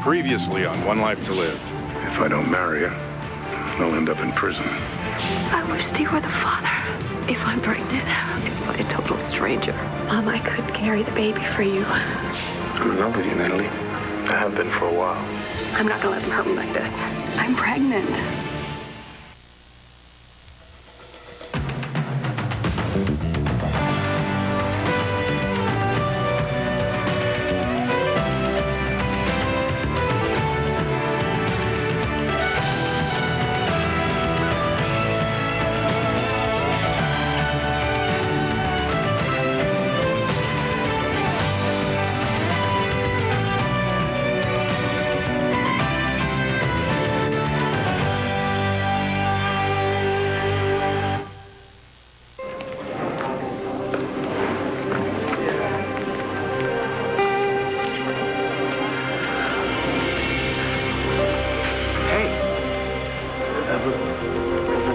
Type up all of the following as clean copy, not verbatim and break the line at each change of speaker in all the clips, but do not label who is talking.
Previously on One Life to Live.
If I don't marry her, I'll end up in prison.
I wish Steve were the father. If I'm pregnant, it's by a total stranger. Mom, I could carry the baby for you.
I'm in love with you, Natalie. I have been for a while.
I'm not gonna let them hurt me like this. I'm pregnant.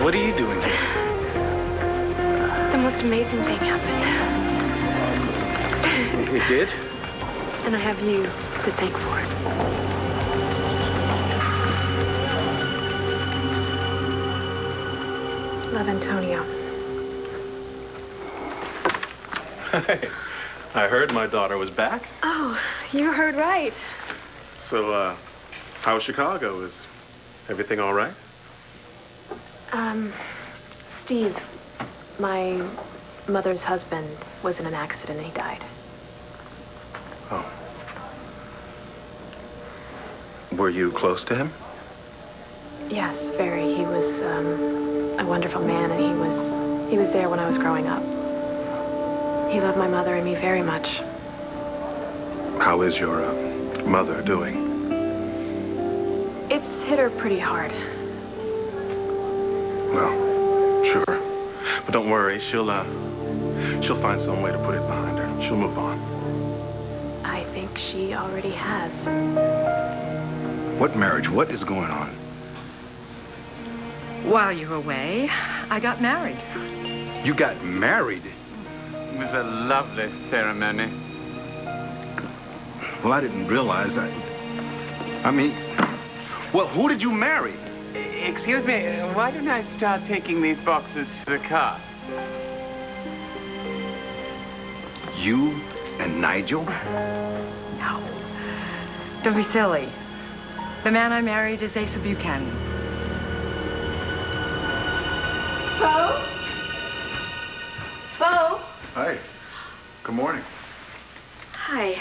What are you doing here?
The most amazing thing happened.
It did?
And I have you to thank for it. Love, Antonio.
Hey, I heard my daughter was back.
Oh, you heard right.
So, how's Chicago? Is everything all right?
Steve, my mother's husband was in an accident and he died.
Oh. Were you close to him?
Yes, very. He was a wonderful man, and he was there when I was growing up. He loved my mother and me very much.
How is your mother doing?
It's hit her pretty hard.
Well, sure. But don't worry, she'll find some way to put it behind her. She'll move on.
I think she already has.
What marriage? What is going on?
While you were away, I got married.
You got married?
It was a lovely ceremony.
Well, I didn't realize that. I mean, well, who did you marry?
Excuse me, why don't I start taking these boxes to the car?
You and Nigel?
No. Don't be silly. The man I married is Asa Buchanan.
Bo? Bo?
Hi. Good morning.
Hi.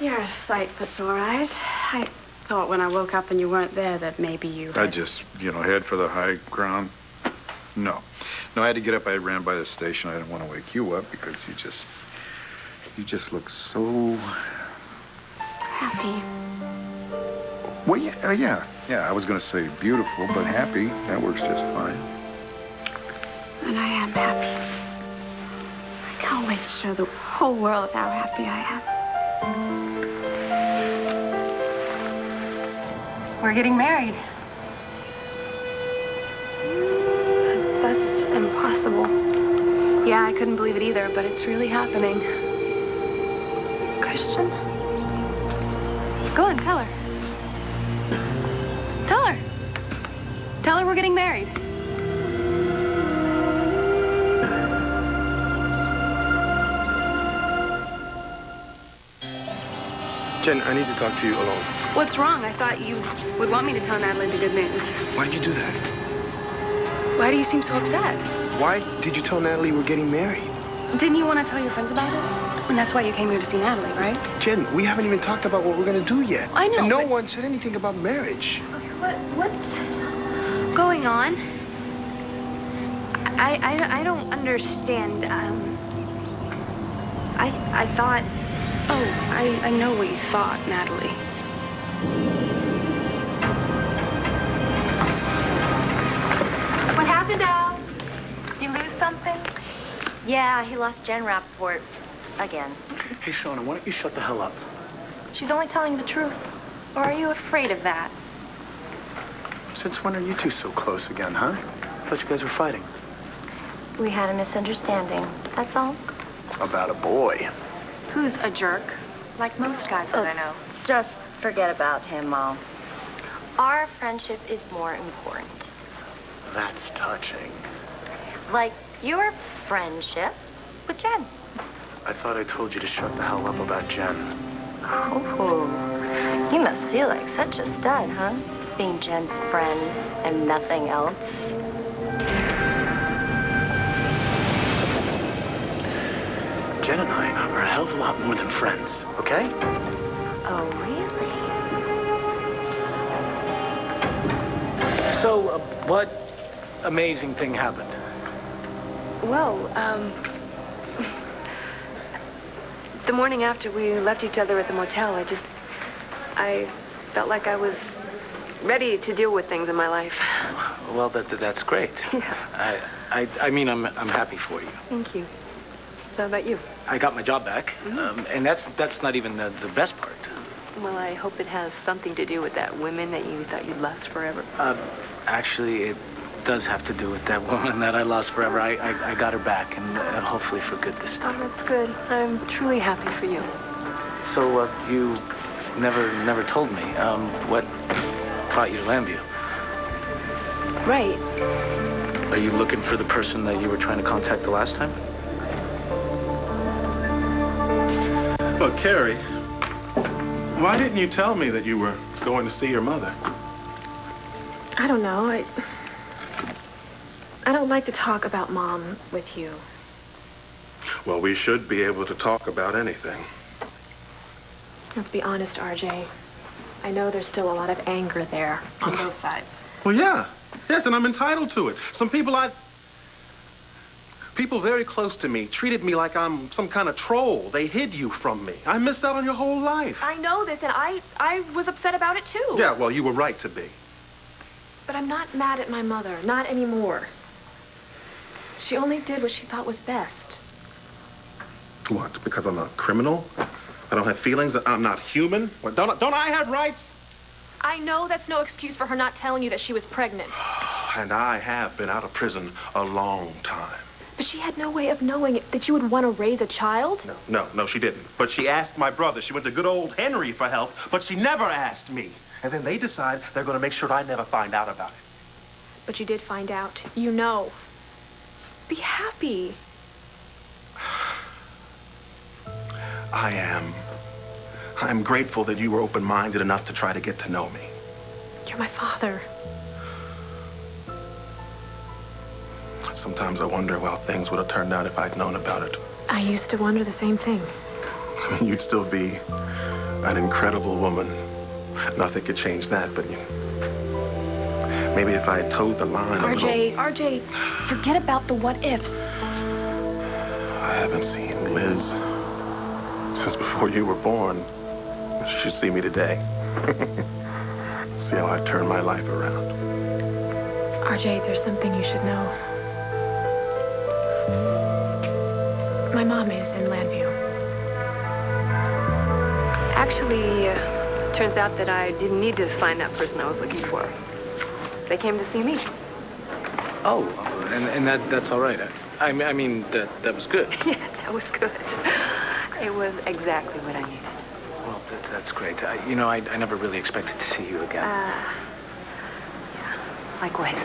You're a sight for sore eyes. I thought when I woke up and you weren't there that maybe you
I
had...
just, head for the high ground. No, I had to get up. I ran by the station. I didn't want to wake you up because you just look so...
happy.
Well, yeah. I was going to say beautiful, but happy. That works just fine.
And I am happy. I can't wait to show the whole world how happy I am.
We're getting married.
That's impossible. Yeah, I couldn't believe it either, but it's really happening. Christian? Go on, tell her. Tell her. Tell her we're getting married.
Jen, I need to talk to you alone.
What's wrong? I thought you would want me to tell Natalie the good news.
Why did you do that?
Why do you seem so upset?
Why did you tell Natalie we're getting married?
Didn't you want to tell your friends about it? And that's why you came here to see Natalie, right?
Jen, we haven't even talked about what we're going to do yet.
I know,
And no
but-
one said anything about marriage.
What's going on? I don't understand. I thought... Oh, I know what you thought, Natalie.
What happened, Al? You lose something? Yeah, he lost Jen Rappaport again.
Hey, Shauna, why don't you shut the hell up?
She's only telling the truth. Or are you afraid of that?
Since when are you two so close again, huh? I thought you guys were fighting.
We had a misunderstanding, that's all.
About a boy.
Who's a jerk?
like most guys that I know.
Just forget about him, Mom.
Our friendship is more important.
That's touching.
Like your friendship with Jen.
I thought I told you to shut the hell up about Jen.
Oh, you must feel like such a stud, huh? Being Jen's friend and nothing else.
Jen and I are a hell of a lot more than friends, okay?
Oh, really?
So, what amazing thing happened?
Well, the morning after we left each other at the motel, I felt like I was ready to deal with things in my life.
Well, that's great.
Yeah.
I mean, I'm happy for you.
Thank you. So how about you?
I got my job back, and that's not even the best part.
Well, I hope it has something to do with that woman that you thought you'd lost forever.
Actually, it does have to do with that woman that I lost forever. I got her back, and hopefully for good this
Oh,
time.
that's good. I'm truly happy for you.
So, you never told me what brought you to Lambview.
Right.
Are you looking for the person that you were trying to contact the last time?
Look, Carrie, why didn't you tell me that you were going to see your mother?
I don't know. I don't like to talk about Mom with you.
Well, we should be able to talk about anything.
Let's be honest, RJ. I know there's still a lot of anger there on both sides.
Well, yeah. Yes, and I'm entitled to it. Some people people very close to me treated me like I'm some kind of troll. They hid you from me. I missed out on your whole life.
I know this, and I was upset about it, too.
Yeah, well, you were right to be.
But I'm not mad at my mother. Not anymore. She only did what she thought was best.
What, because I'm a criminal? I don't have feelings? I'm not human? What, don't I have rights?
I know that's no excuse for her not telling you that she was pregnant.
And I have been out of prison a long time.
But she had no way of knowing that you would want to raise a child.
No, she didn't. But she asked my brother. She went to good old Henry for help, but she never asked me. And then they decide they're going to make sure I never find out about it.
But you did find out. You know. Be happy.
I'm grateful that you were open-minded enough to try to get to know me.
You're my father.
Sometimes I wonder how things would have turned out if I'd known about it.
I used to wonder the same thing.
You'd still be an incredible woman. Nothing could change that, but maybe if I had towed the line a little...
RJ, forget about the what-ifs.
I haven't seen Liz since before you were born. She should see me today. See how I turned my life around.
RJ, there's something you should know. My mom is in Lambview. Actually, turns out that I didn't need to find that person I was looking for. They came to see me.
Oh, and that's all right. I mean that was good.
Yes, that was good. It was exactly what I needed.
Well, that's great. I never really expected to see you again.
Yeah, likewise.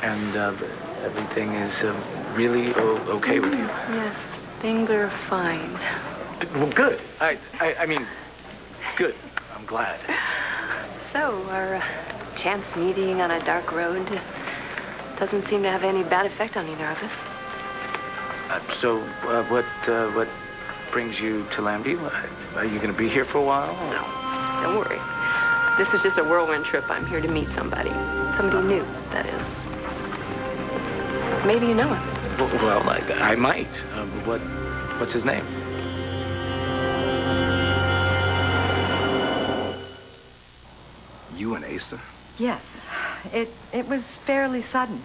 And everything is really okay with you?
Yes, things are fine.
Well, good. I mean, good. I'm glad.
So, our chance meeting on a dark road doesn't seem to have any bad effect on either of us.
So, what brings you to Lambview? Are you going to be here for a while?
No, don't worry. This is just a whirlwind trip. I'm here to meet somebody. Somebody new, that is. Maybe you know him.
Well, I might. What's his name?
You and Asa?
Yes. It was fairly sudden.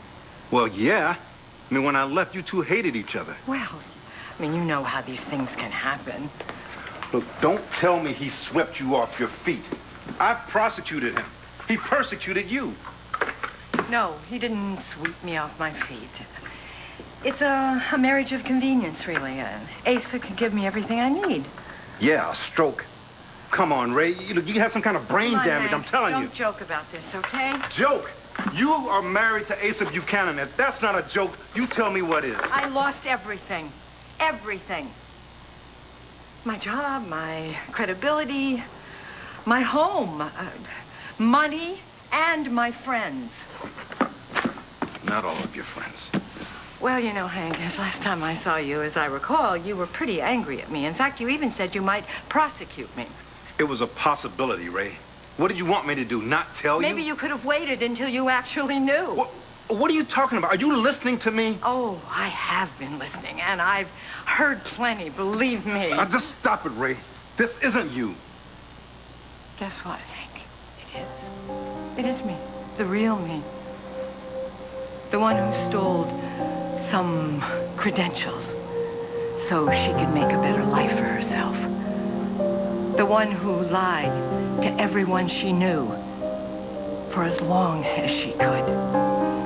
Well, yeah. I mean, when I left, you two hated each other.
Well, I mean, you know how these things can happen.
Look, don't tell me he swept you off your feet. I prosecuted him. He persecuted you.
No, he didn't sweep me off my feet. It's a marriage of convenience, really. Asa can give me everything I need.
Yeah, a stroke. Come on, Ray. You have some kind of brain
Come on,
damage,
Hank.
I'm telling you.
Don't joke about this, okay?
Joke? You are married to Asa Buchanan. If that's not a joke, you tell me what is.
I lost everything. Everything. My job, my credibility, my home, money, and my friends.
Not all of your friends.
Well, you know, Hank, as last time I saw you, as I recall, you were pretty angry at me. In fact, you even said you might prosecute me.
It was a possibility, Ray. What did you want me to do, not tell you?
Maybe you could have waited until you actually knew.
What are you talking about? Are you listening to me?
Oh, I have been listening, and I've heard plenty, believe me.
Now, just stop it, Ray. This isn't you.
Guess what, Hank? It is. It is me. The real me. The one who stole some credentials so she could make a better life for herself. The one who lied to everyone she knew for as long as she could.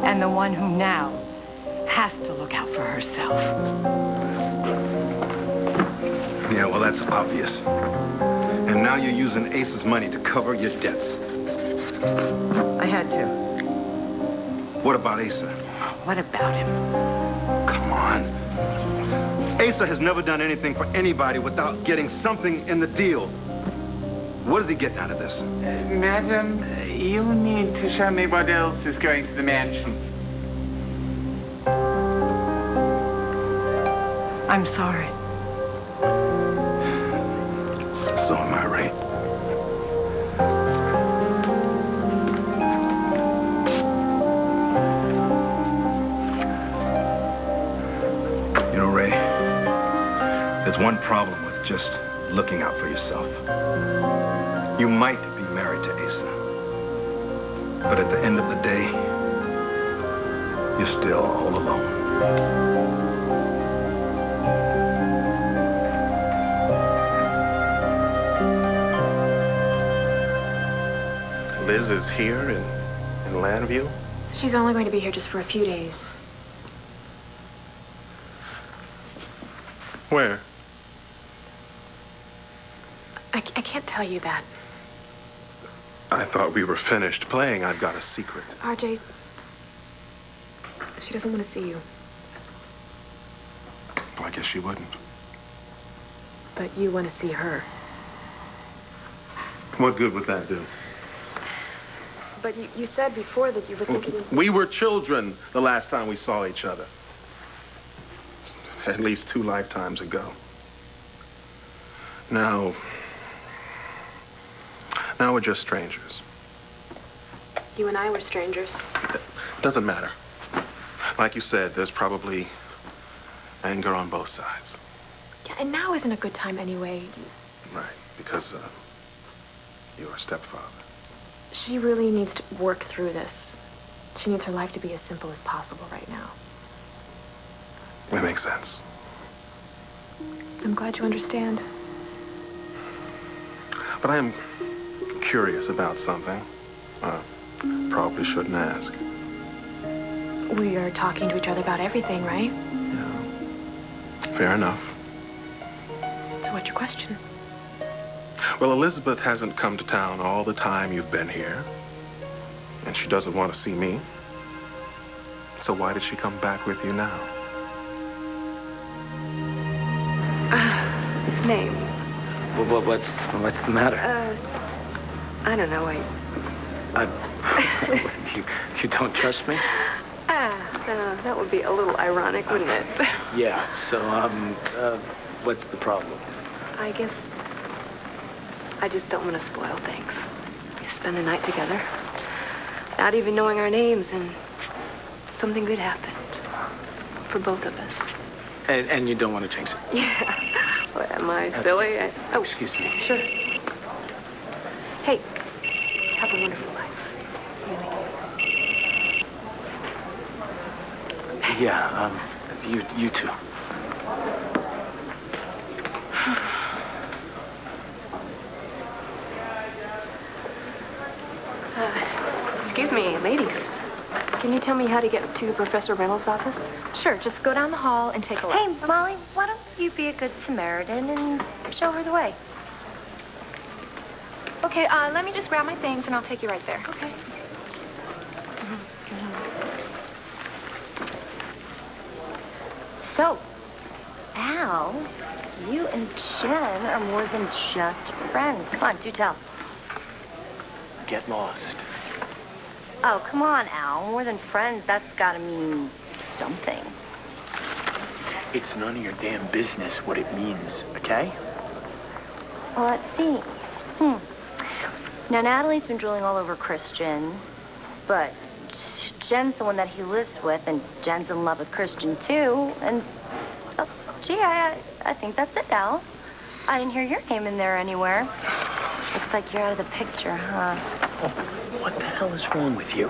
And the one who now has to look out for herself.
Yeah, well, that's obvious. And now you're using Ace's money to cover your debts.
I had to.
What about Asa?
What about him?
Come on. Asa has never done anything for anybody without getting something in the deal. What is he getting out of this?
Madam, you need to show me what else is going to the mansion.
I'm sorry.
So am I, Ray. You know, Ray, there's one problem with just looking out for yourself. You might be married to Asa, but at the end of the day, you're still all alone.
Liz is here in Landview?
She's only going to be here just for a few days.
Where?
I can't tell you that.
I thought we were finished playing. I've got a secret.
RJ, she doesn't want to see you.
Well, I guess she wouldn't.
But you want to see her.
What good would that do?
But you said before that you were thinking...
We were children the last time we saw each other. At least 2 lifetimes ago. Now we're just strangers.
You and I were strangers.
Doesn't matter. Like you said, there's probably anger on both sides.
Yeah, and now isn't a good time anyway.
Right, because you're a stepfather.
She really needs to work through this. She needs her life to be as simple as possible right now.
It makes sense.
I'm glad you understand.
But I am curious about something. Probably shouldn't ask.
We are talking to each other about everything, right?
Yeah. Fair enough.
So what's your question?
Well, Elizabeth hasn't come to town all the time you've been here. And she doesn't want to see me. So why did she come back with you now?
Name?
What's the matter?
I don't know.
You don't trust me?
That would be a little ironic, wouldn't it?
Yeah. So, what's the problem?
I guess I just don't want to spoil things. We spend the night together, not even knowing our names, and something good happened for both of us.
And you don't want to jinx it?
Yeah. What, am I silly? Oh,
excuse me.
Sure. Hey, have a wonderful life. Really.
Yeah, you too.
Excuse me, ladies. Can you tell me how to get to Professor Reynolds' office? Sure, just go down the hall and take a left.
Hey, Molly, why don't you be a good Samaritan and show her the way.
Okay, let me just grab my things and I'll take you right there.
Okay. So, Al, you and Jen are more than just friends. Come on, do tell.
Get lost.
Oh, come on, Al. More than friends, that's gotta mean something.
It's none of your damn business what it means, okay?
Well, let's see. Now, Natalie's been drooling all over Christian, but Jen's the one that he lives with, and Jen's in love with Christian, too. And, oh, gee, I think that's it, Al. I didn't hear your name in there anywhere. Looks like you're out of the picture, huh?
Oh, what the hell is wrong with you?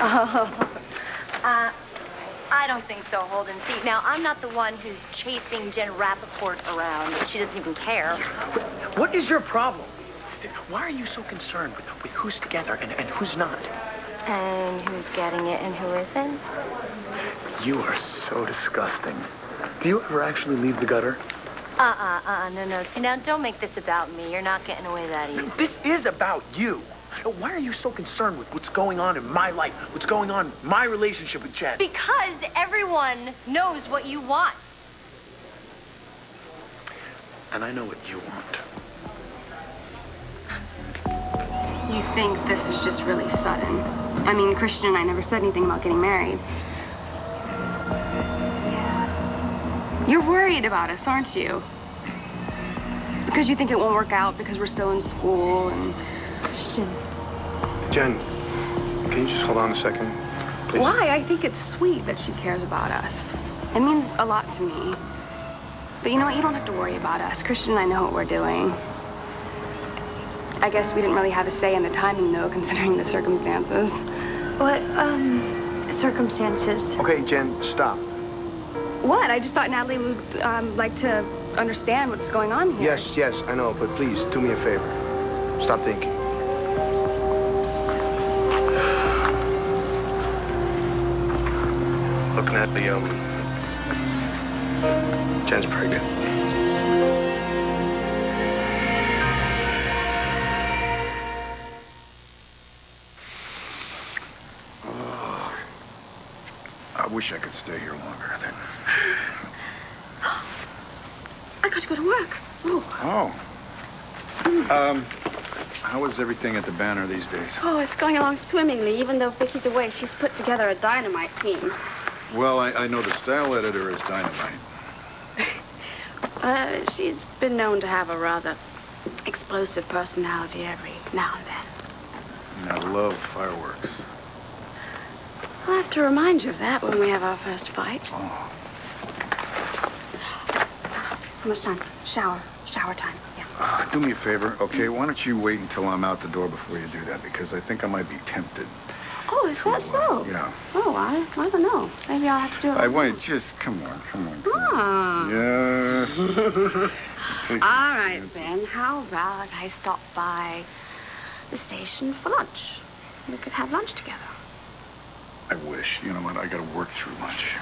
Oh, I don't think so, Holden. See, now, I'm not the one who's chasing Jen Rappaport around. She doesn't even care.
What is your problem? Why are you so concerned with who's together and who's not?
And who's getting it and who isn't?
You are so disgusting. Do you ever actually leave the gutter?
No. See, now, don't make this about me. You're not getting away that easy.
This is about you. Why are you so concerned with what's going on in my life? What's going on in my relationship with Jen?
Because everyone knows what you want.
And I know what you want.
You think this is just really sudden? I mean, Christian and I never said anything about getting married. You're worried about us, aren't you? Because you think it won't work out because we're still in school and... Christian.
Jen, can you just hold on a second, please?
Why? I think it's sweet that she cares about us. It means a lot to me. But you know what? You don't have to worry about us. Christian and I know what we're doing. I guess we didn't really have a say in the timing, though, considering the circumstances.
What, circumstances?
Okay, Jen, stop.
What? I just thought Natalie would like to understand what's going on here.
Yes, I know, but please, do me a favor. Stop thinking. Looking at the, Jen's pregnant.
I wish I could stay here longer.
I got to go to work.
Oh. How is everything at the Banner these days?
Oh, it's going along swimmingly. Even though Vicky's away, she's put together a dynamite team.
Well, I know the style editor is dynamite.
She's been known to have a rather explosive personality every now and then.
I love fireworks.
I'll have to remind you of that when we have our first fight.
Oh.
How much time? Shower time, yeah.
Do me a favor, okay? Why don't you wait until I'm out the door before you do that? Because I think I might be tempted.
Oh, is that so?
Yeah.
Oh, I don't know. Maybe I'll have to do it.
I want just, come on.
Ah.
Yeah.
All right, then. How about I stop by the station for lunch? We could have lunch together.
I wish. You know what? I gotta work through lunch.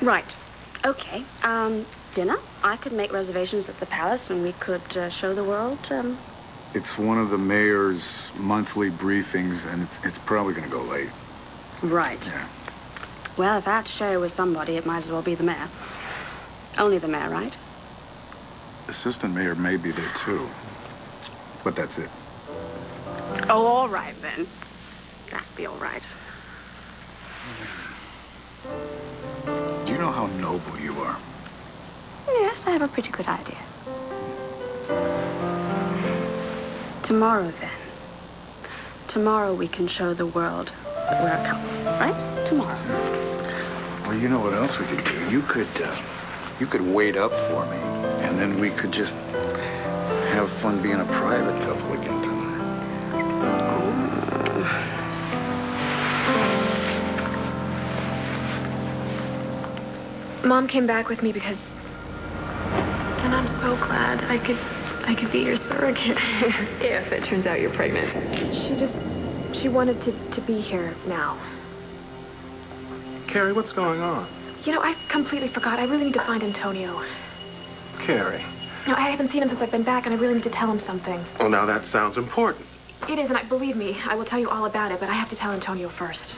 Right. Okay. Dinner? I could make reservations at the Palace, and we could show the world.
It's one of the mayor's monthly briefings, and it's probably gonna go late.
Right.
Yeah.
Well, if I have to share with somebody, it might as well be the mayor. Only the mayor, right?
Assistant mayor may be there too, but that's it.
Oh, all right, then. That'd be all right.
Do you know how noble you are?
Yes, I have a pretty good idea. Tomorrow, then. Tomorrow we can show the world that we're a couple, right? Tomorrow.
Well, you know what else we could do? You could wait up for me, and then we could just have fun being a private couple again tonight.
Mom came back with me because... And I'm so glad I could be your surrogate. If it turns out you're pregnant. She wanted to be here now.
Carrie, what's going on?
You know, I completely forgot. I really need to find Antonio.
Carrie.
No, I haven't seen him since I've been back, and I really need to tell him something.
Well, now that sounds important.
It is, and believe me, I will tell you all about it, but I have to tell Antonio first.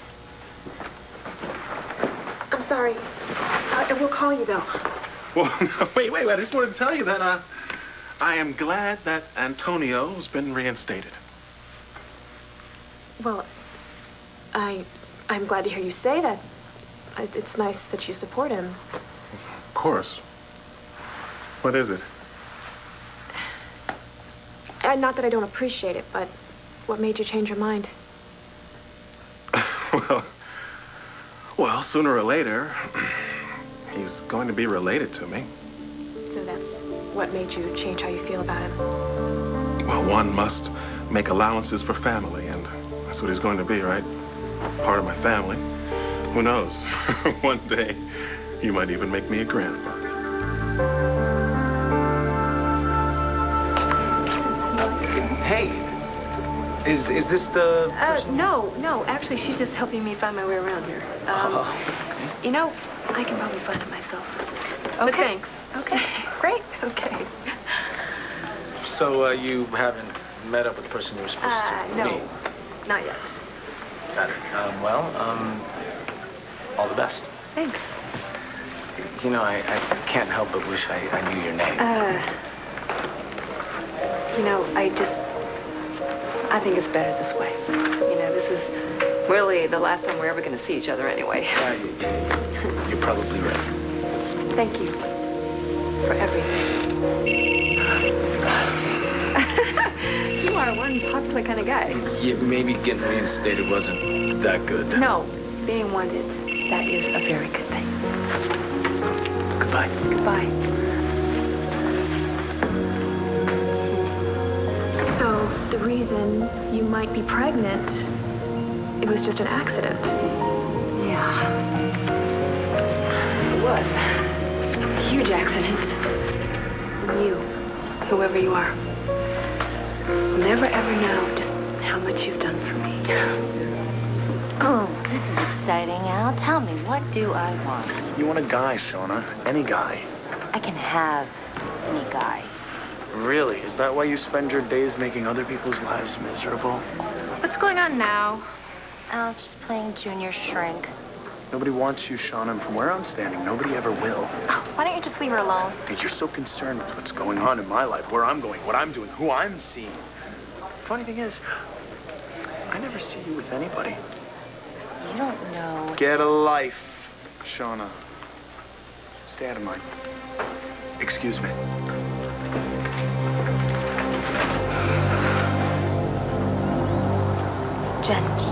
I'm sorry. I will call you, though.
Well, wait. I just wanted to tell you that, I am glad that Antonio's been reinstated.
Well, I'm glad to hear you say that. It's nice that you support him.
Of course. What is it?
Not that I don't appreciate it, but what made you change your mind?
Well, sooner or later, he's going to be related to me.
So that's what made you change how you feel about him?
Well, one must make allowances for family, and that's what he's going to be, right? Part of my family. Who knows? One day, he might even make me a grandfather.
Hey, is this the...
No. Actually, she's just helping me find my way around here. You know, I can probably find it myself.
Okay.
But thanks.
Okay. Great.
Okay.
So, you haven't met up with the person you were supposed to
No.
meet?
Not yet.
Got it. All the best.
Thanks.
You know, I can't help but wish I knew your name.
You know, I think it's better this way. You know, this is really the last time we're ever going to see each other anyway.
Yeah, you're probably right.
Thank you for everything. You are one popular kind of guy.
Yeah, maybe getting reinstated wasn't that good.
No, being wanted, that is a very good thing.
Goodbye.
Goodbye.
So, the reason you might be pregnant, it was just an accident.
Yeah. It was. A huge accident. You, whoever you are, will never ever know just how much you've done for me.
Oh, this is exciting, Al. Tell me, what do I want?
You want a guy, Shauna. Any guy.
I can have any guy.
Really? Is that why you spend your days making other people's lives miserable?
What's going on now?
Al's just playing junior shrink.
Nobody wants you, Shauna, and from where I'm standing, nobody ever will.
Why don't you just leave her alone?
Hey, you're so concerned with what's going on in my life, where I'm going, what I'm doing, who I'm seeing. Funny thing is, I never see you with anybody.
You don't know.
Get a life, Shauna. Stay out of mine. Excuse me.
Jen's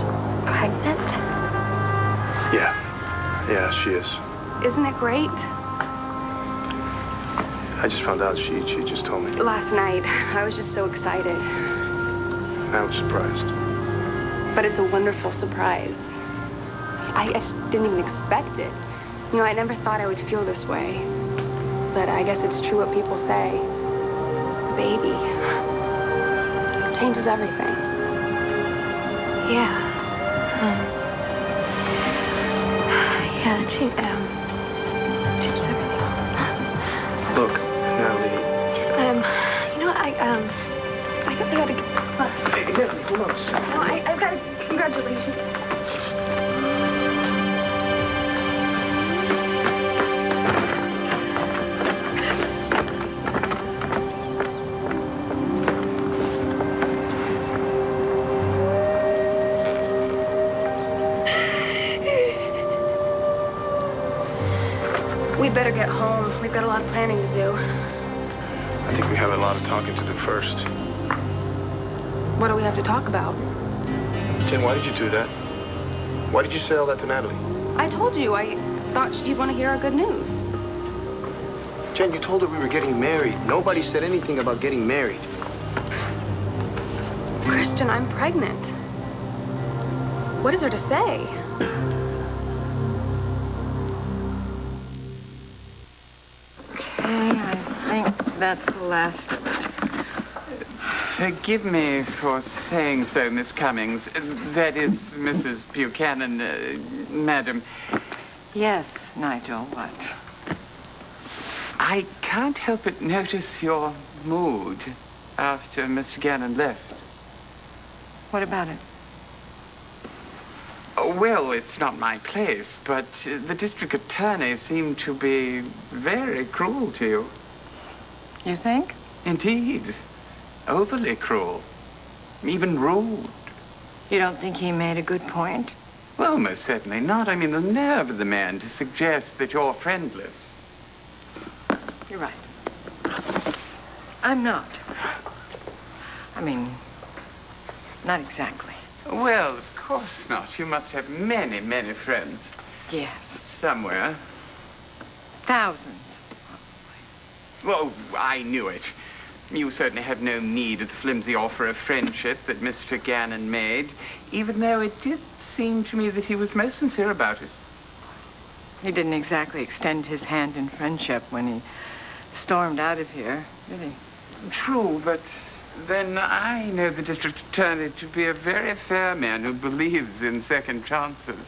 pregnant?
Yeah, she is.
Isn't it great?
I just found out. She just told me.
Last night, I was just so excited.
I was surprised.
But it's a wonderful surprise. I just didn't even expect it. You know, I never thought I would feel this way. But I guess it's true what people say. Baby changes everything.
Yeah. Yeah, changes everything.
Look, Natalie.
You know what, I gotta get...
Hey, Natalie, hold on a second.
No, I've got to... Congratulations.
We'd better get home. We've got a lot of planning to do.
I think we have a lot of talking to do first.
What do we have to talk about?
Jen, why did you do that? Why did you say all that to Natalie?
I told you, I thought you'd want to hear our good news.
Jen, you told her we were getting married. Nobody said anything about getting married.
Christian, I'm pregnant. What is there to say?
Okay, I think that's the last of it.
Forgive me for saying so, Miss Cummings. That is, Mrs. Buchanan, Madam.
Yes, Nigel, what?
I can't help but notice your mood after Mr. Gannon left.
What about it?
Oh, well, it's not my place, but the district attorney seemed to be very cruel to you.
You think?
Indeed. Overly cruel. Even rude.
You don't think he made a good point?
Well, most certainly not. I mean, the nerve of the man to suggest that you're friendless.
You're right. I'm not. I mean, not exactly.
Well, of course not. You must have many, many friends.
Yes.
Somewhere.
Thousands.
Well, I knew it. You certainly have no need of the flimsy offer of friendship that Mr. Gannon made, even though it did seem to me that he was most sincere about it.
He didn't exactly extend his hand in friendship when he stormed out of here, did he?
True, but then I know the district attorney to be a very fair man who believes in second chances.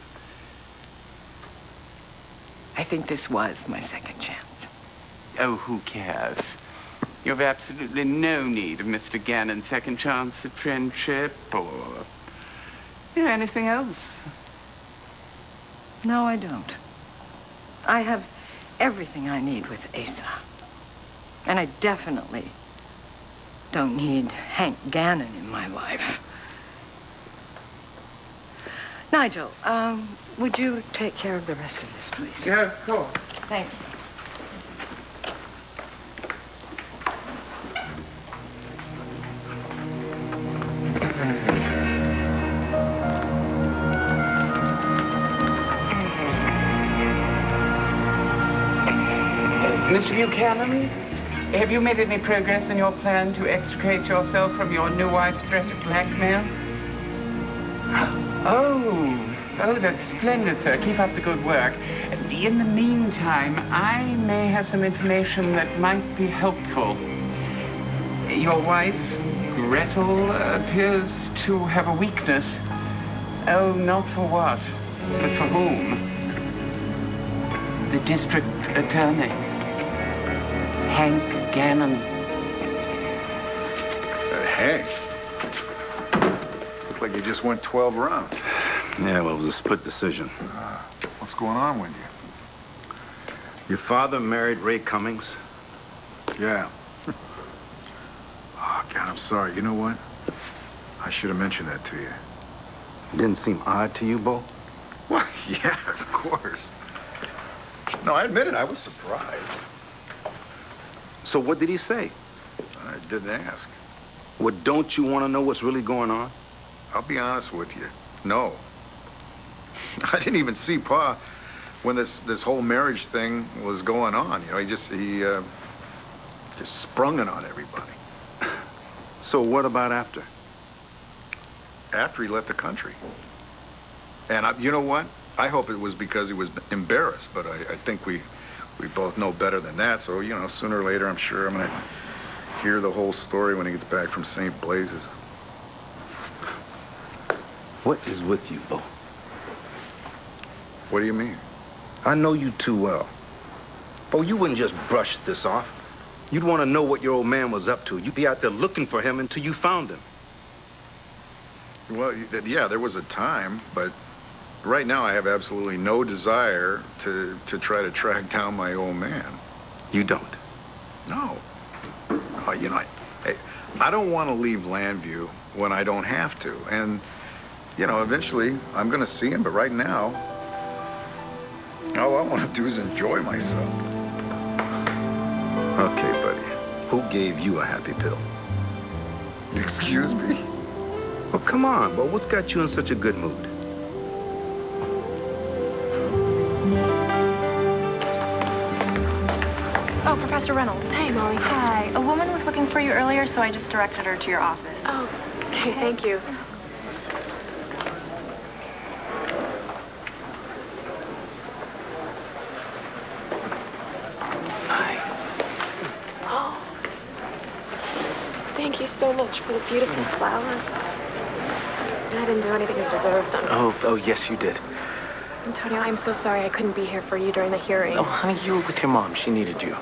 I think this was my second chance.
Oh, who cares? You have absolutely no need of Mr. Gannon's second chance at friendship or anything else.
No, I don't. I have everything I need with Asa. And I definitely don't need Hank Gannon in my life. Nigel, would you take care of the rest of this, please?
Yeah, of course.
Thanks.
Mr. Buchanan, have you made any progress in your plan to extricate yourself from your new wife's threat of blackmail? Oh, that's splendid, sir. Keep up the good work. In the meantime, I may have some information that might be helpful. Your wife, Gretel, appears to have a weakness. Oh, not for what, but for whom? The district attorney. Hank Gannon.
Hank? Looked like you just went 12 rounds.
Yeah, well, it was a split decision.
What's going on with you?
Your father married Ray Cummings?
Yeah. Oh, God, I'm sorry. You know what? I should have mentioned that to you.
It didn't seem odd to you, Bo?
Well, yeah, of course. No, I admit it. I was surprised.
So what did he say?
I didn't ask.
Well, don't you want to know what's really going on?
I'll be honest with you. No. I didn't even see Pa when this whole marriage thing was going on. You know, he just sprung it on everybody.
So what about after?
After he left the country. And you know what? I hope it was because he was embarrassed, but I think we both know better than that. So, you know, sooner or later, I'm sure I'm going to hear the whole story when he gets back from St. Blaise's.
What is with you, Bo?
What do you mean?
I know you too well. Bo, you wouldn't just brush this off. You'd want to know what your old man was up to. You'd be out there looking for him until you found him.
Well, yeah, there was a time, but right now I have absolutely no desire to try to track down my old man.
You don't?
No. Oh, you know, I don't want to leave Landview when I don't have to. And, you know, eventually I'm going to see him, but right now, all I want to do is enjoy myself.
Okay, buddy. Who gave you a happy pill?
Excuse me?
Well, come on, Bo. What's got you in such a good mood?
Oh, Professor Reynolds. Hey, Molly. Hi. A woman was looking for you earlier, so I just directed her to your office. Oh, okay. Thank you.
Hi.
Oh. Thank you so much for the beautiful flowers. I didn't do anything to deserve them.
Oh, yes, you did.
Antonio, I'm so sorry I couldn't be here for you during the hearing.
Oh, honey, you were with your mom. She needed you.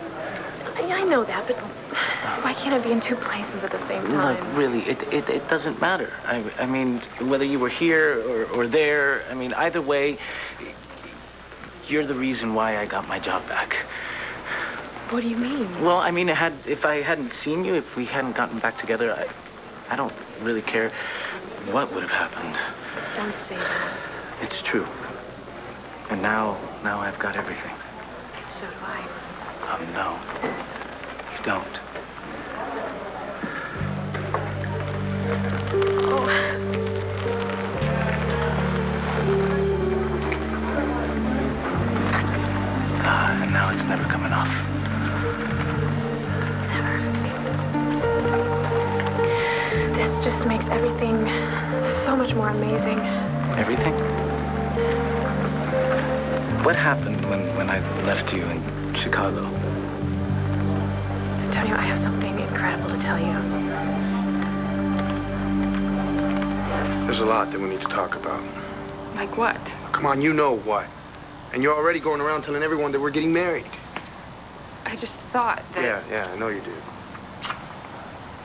Yeah, I know that, but why can't I be in two places at the same time?
Look, really, it doesn't matter. I mean, whether you were here or there, I mean, either way, you're the reason why I got my job back.
What do you mean?
Well, I mean, if I hadn't seen you, if we hadn't gotten back together, I don't really care what would have happened.
Don't say that.
It's true. And now I've got everything.
So do I.
No. You don't.
Oh.
And now it's never coming off.
Never. This just makes everything so much more amazing.
Everything? What happened when I left you in Chicago?
Antonio, I have something incredible to tell you.
There's a lot that we need to talk about.
Like what?
Come on, you know what. And you're already going around telling everyone that we're getting married.
I just thought that...
Yeah, I know you do.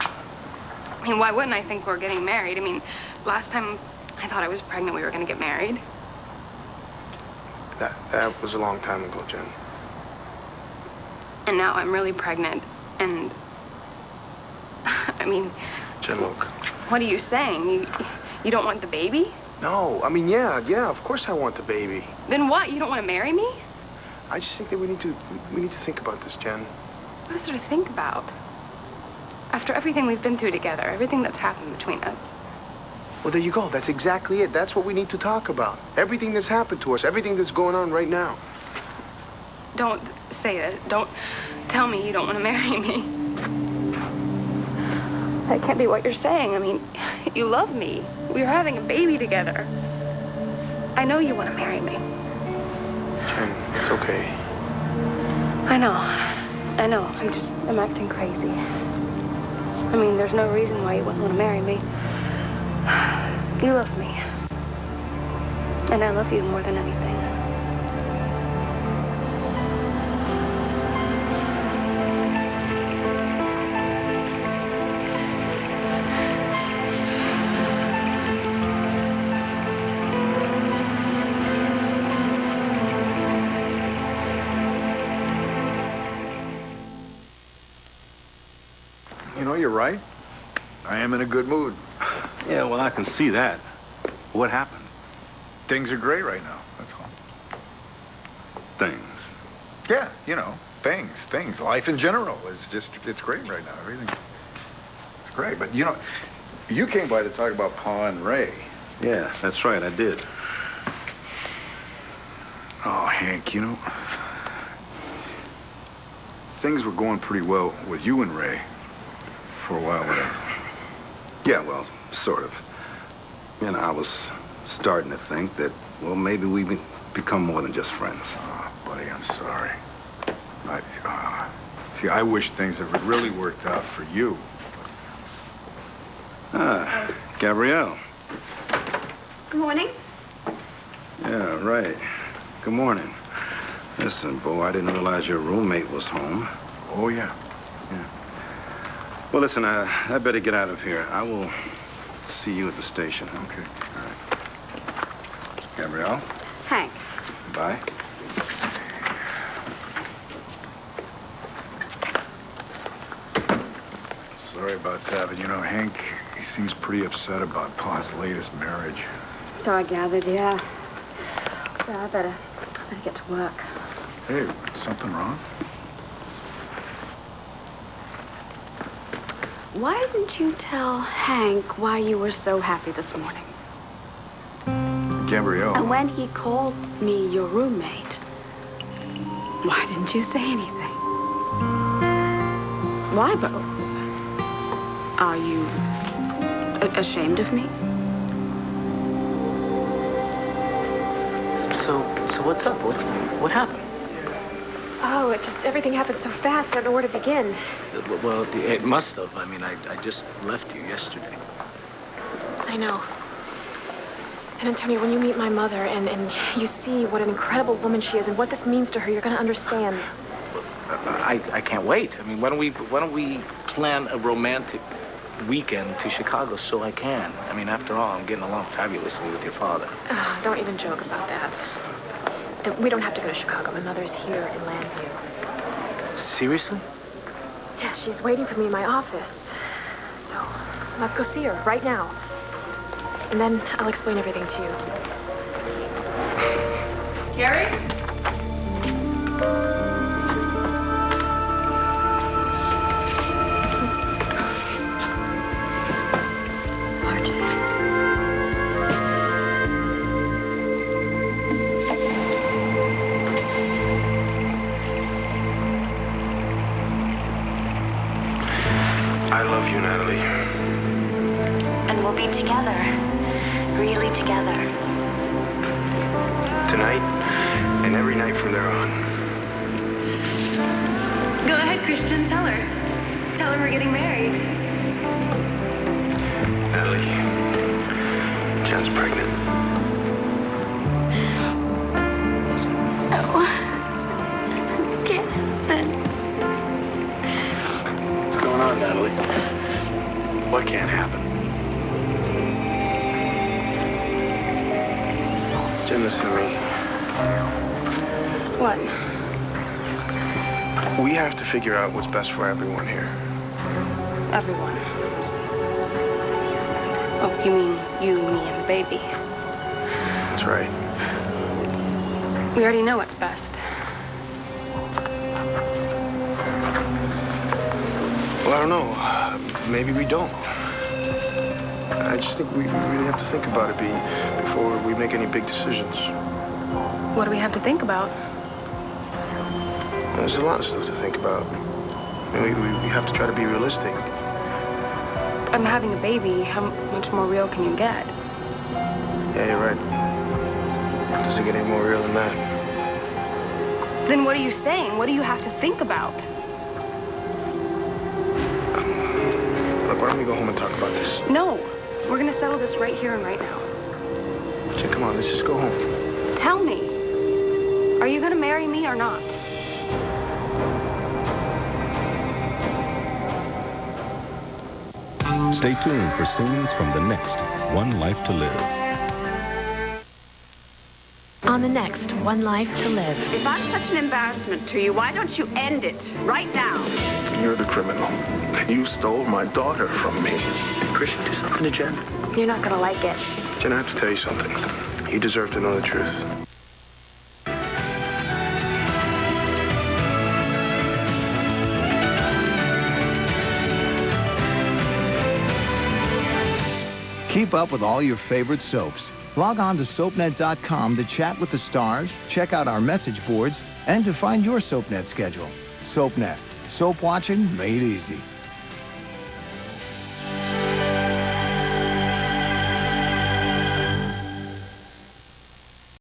I mean, why wouldn't I think we're getting married? I mean, last time I thought I was pregnant, we were going to get married.
That was a long time ago, Jen.
And now I'm really pregnant, and... I mean...
Jen, look.
What are you saying? You don't want the baby?
No, I mean, yeah, of course I want the baby.
Then what? You don't want to marry me?
I just think that we need to think about this, Jen.
What is there to think about? After everything we've been through together, everything that's happened between us.
Well, there you go. That's exactly it. That's what we need to talk about. Everything that's happened to us, everything that's going on right now.
Don't say it. Don't tell me you don't want to marry me. That can't be what you're saying. I mean, you love me. We were having a baby together. I know you want to marry me.
Jen, it's okay.
I know. I'm acting crazy. I mean, there's no reason why you wouldn't want to marry me. You love me. And I love you more than anything.
You know, you're right. I am in a good mood.
Yeah, well, I can see that. What happened?
Things are great right now, that's all.
Things.
Yeah, you know, things. Life in general is just, it's great right now. Everything's great. But, you know, you came by to talk about Pa and Ray.
Yeah, that's right, I did.
Oh, Hank, you know, things were going pretty well with you and Ray for a while there.
Yeah, well, sort of. You know, I was starting to think that, well, maybe we become more than just friends.
Oh, buddy, I'm sorry. See, I wish things had really worked out for you.
Ah, Gabrielle.
Good morning.
Yeah, right. Good morning. Listen, Bo, I didn't realize your roommate was home.
Oh, yeah.
Well, listen, I better get out of here. I will see you at the station.
Okay.
All right. Gabrielle?
Hank.
Bye.
Sorry about that, but you know, Hank, he seems pretty upset about Pa's latest marriage.
So I gathered, yeah. So I better get to work.
Hey, something wrong?
Why didn't you tell Hank why you were so happy this morning?
Gabrielle.
And when he called me your roommate, why didn't you say anything? Why, Bo? Are you ashamed of me?
So what's up? What happened?
Oh, everything happened so fast, I don't know where to begin.
Well, it must have. I mean, I just left you yesterday.
I know. And Antonio, when you meet my mother and you see what an incredible woman she is and what this means to her, you're going to understand.
I can't wait. I mean, why don't we plan a romantic weekend to Chicago so I can? I mean, after all, I'm getting along fabulously with your father.
Oh, don't even joke about that. And we don't have to go to Chicago. My mother's here in Landview.
Seriously?
Yeah, she's waiting for me in my office. So let's go see her right now. And then I'll explain everything to you.
Gary?
I love you, Natalie.
And we'll be together. Really together.
Tonight and every night from there on.
Go ahead, Christian. Tell her. Tell her we're getting married.
Natalie, Jen's pregnant.
No. Can't happen.
What's going on, Natalie? What can't happen?
Jen, listen to me.
What?
We have to figure out what's best for everyone here.
Everyone. Oh, you mean you, me, and the baby?
That's right.
We already know what's best.
Well, I don't know. Maybe we don't. I just think we really have to think about it before we make any big decisions.
What do we have to think about?
There's a lot of stuff to think about. I mean, we have to try to be realistic.
I'm having a baby. How much more real can you get?
Yeah, you're right. It doesn't get any more real than that.
Then what are you saying? What do you have to think about?
Look, why don't we go home and talk about this?
No. We're gonna settle this right here and right now.
Jen, come on, let's just go home.
Tell me. Are you gonna marry me or not?
Stay tuned for scenes from the next One Life to Live.
On the next One Life to Live.
If I'm such an embarrassment to you, why don't you end it right now?
You're the criminal. You stole my daughter from me.
Did Christian do something to Jen?
You're not gonna like it.
Jen, I have to tell you something. You deserve to know the truth.
Keep up with all your favorite soaps. Log on to SoapNet.com to chat with the stars, check out our message boards, and to find your SoapNet schedule. SoapNet. Soap watching made easy.